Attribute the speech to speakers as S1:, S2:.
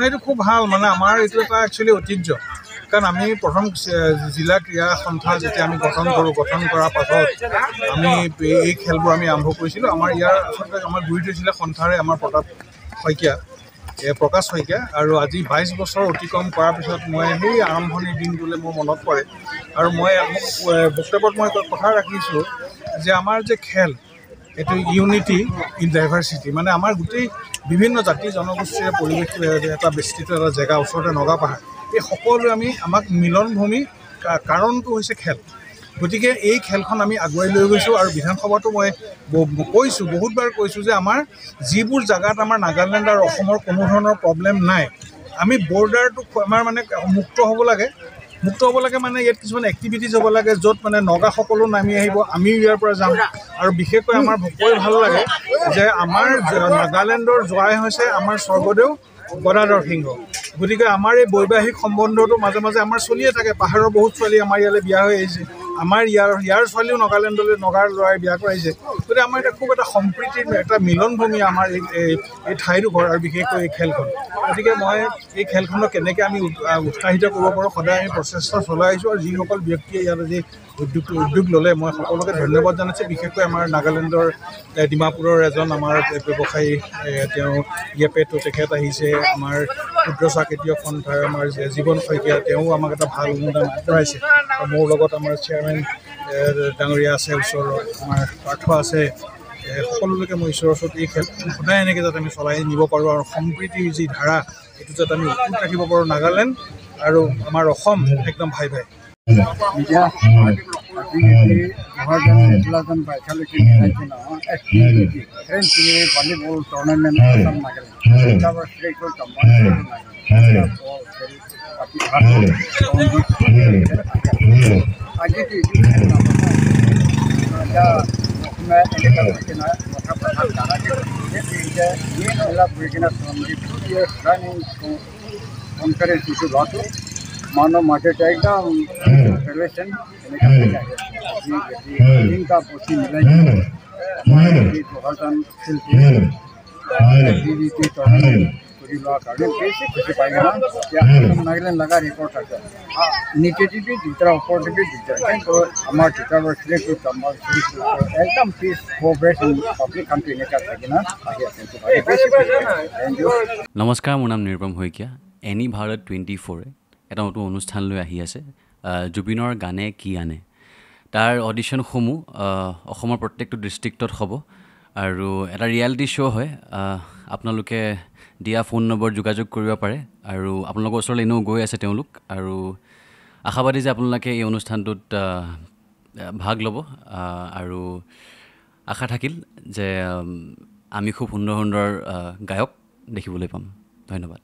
S1: এইটো খুব ভাল মানে আমাৰ এইটো এটা একচুৱেলি ঐতিহ্য কাৰণ আমি প্ৰথম জিলা ক্ৰীড়া সন্থা যেতিয়া আমি গঠন কৰাৰ পাছত আমি এই খেলবোৰ আমি আৰম্ভ কৰিছিলোঁ আমাৰ ইয়াৰ আচলতে আমাৰ গুৰিত হৈছিলে সন্থাৰে আমাৰ প্ৰকাশ শইকীয়া আৰু আজি 22 বছৰ অতিক্ৰম কৰাৰ পিছত মই সেই আৰম্ভণিৰ দিনটোলৈ মোৰ মনত পৰে আৰু মই বক্তব্যত মই কথা ৰাখিছোঁ যে আমাৰ যে খেল এইটো ইউনিটি ইন ডাইভাৰ্চিটি মানে আমাৰ গোটেই বিভিন্ন জাতি জনগোষ্ঠীৰে পৰিৱেশ এটা বিস্তৃত এটা জেগা ওচৰতে নগা পাহাৰ এই সকলোৱে আমাক মিলনভূমি কাৰণটো হৈছে খেল গতিকে এই খেলখন আমি আগুৱাই লৈ গৈছোঁ আৰু বিধানসভাতো মই বহুতবাৰ কৈছোঁ যে আমাৰ যিবোৰ জেগাত আমাৰ নাগালেণ্ড আৰু অসমৰ কোনো ধৰণৰ প্ৰব্লেম নাই আমি বৰ্ডাৰটো আমাৰ মানে মুক্ত হ'ব লাগে মানে ইয়াত কিছুমান এক্টিভিটিজ হ'ব লাগে য'ত মানে নগাসকলো নামি আহিব আমিও ইয়াৰ পৰা যাম আৰু বিশেষকৈ আমাৰ কৈ ভাল লাগে যে আমাৰ নাগালেণ্ডৰ জোৱাই হৈছে আমাৰ স্বৰ্গদেউ গদাধৰ সিংহ গতিকে আমাৰ এই বৈবাহিক সম্বন্ধটো মাজে মাজে আমাৰ চলিয়ে থাকে পাহাৰৰ বহুত ছোৱালী আমাৰ ইয়ালৈ বিয়া হৈ আহিছে আমাৰ ইয়াৰ ছোৱালীও নগালেণ্ডলৈ নগাৰ ল'ৰাই বিয়া কৰাইছে গতিকে আমাৰ এটা খুব এটা সম্প্ৰীতিৰ এটা মিলনভূমি আমাৰ এই ঠাইডোখৰ আৰু বিশেষকৈ এই খেলখন গতিকে মই এই খেলখনক কেনেকৈ আমি উৎসাহিত কৰিব পাৰোঁ সদায় আমি প্ৰচেষ্টা চলাই আহিছোঁ আৰু যিসকল ব্যক্তিয়ে ইয়াত আজি উদ্যোগ ল'লে মই সকলোকে ধন্যবাদ জনাইছোঁ বিশেষকৈ আমাৰ নাগালেণ্ডৰ ডিমাপুৰৰ এজন আমাৰ ব্যৱসায়ী তেওঁ ইয়েপেটো তেখেত আহিছে আমাৰ ক্ষুদ্ৰ চাহ খেতিয়ক সন্থাৰ আমাৰ জীৱন শইকীয়া তেওঁ আমাক এটা ভাল অনুদান আগবঢ়াইছে আৰু মোৰ লগত আমাৰ চেয়াৰমেন ডাঙৰীয়া আছে ওচৰৰ আমাৰ পাৰ্থ আছে সকলোলৈকে মই ঈশ্বৰৰ ওচৰত এই খেল সদায় এনেকৈ যাতে আমি চলাই নিব পাৰোঁ আৰু সম্প্ৰীতিৰ যি ধাৰা এইটো যাতে আমি অটুট ৰাখিব পাৰোঁ নাগালেণ্ড আৰু আমাৰ অসম একদম ভাই ভাই
S2: ভলিবল টুর্নামেন্ট मानव मार्केट एकदम रिलेशन इनका पोथी मिलेगी नागालैंड लगा रिपोर्ट करता नीचे भी दिखता ऊपर भी दिखता है तो हमारे टीचर एकदम पीस कोऑपरेशन पब्लिक कंट्री ने कर सके ना
S3: नमस्कार মোৰ নাম নিৰূপম শইকীয়া এনি ভাৰত 24 এটা নতুন অনুষ্ঠান লৈ আহি আছে জুবিনৰ গানে কি আনে তাৰ অডিশ্যনসমূহ অসমৰ প্ৰত্যেকটো ডিষ্ট্ৰিক্টত হ'ব আৰু এটা ৰিয়েলিটি শ্ব' হয় আপোনালোকে দিয়া ফোন নম্বৰ যোগাযোগ কৰিব পাৰে আৰু আপোনালোকৰ ওচৰলৈ এনেও গৈ আছে তেওঁলোক আৰু আশাবাদী যে আপোনালোকে এই অনুষ্ঠানটোত ভাগ ল'ব আৰু আশা থাকিল যে আমি খুব সুন্দৰ সুন্দৰ গায়ক দেখিবলৈ পাম ধন্যবাদ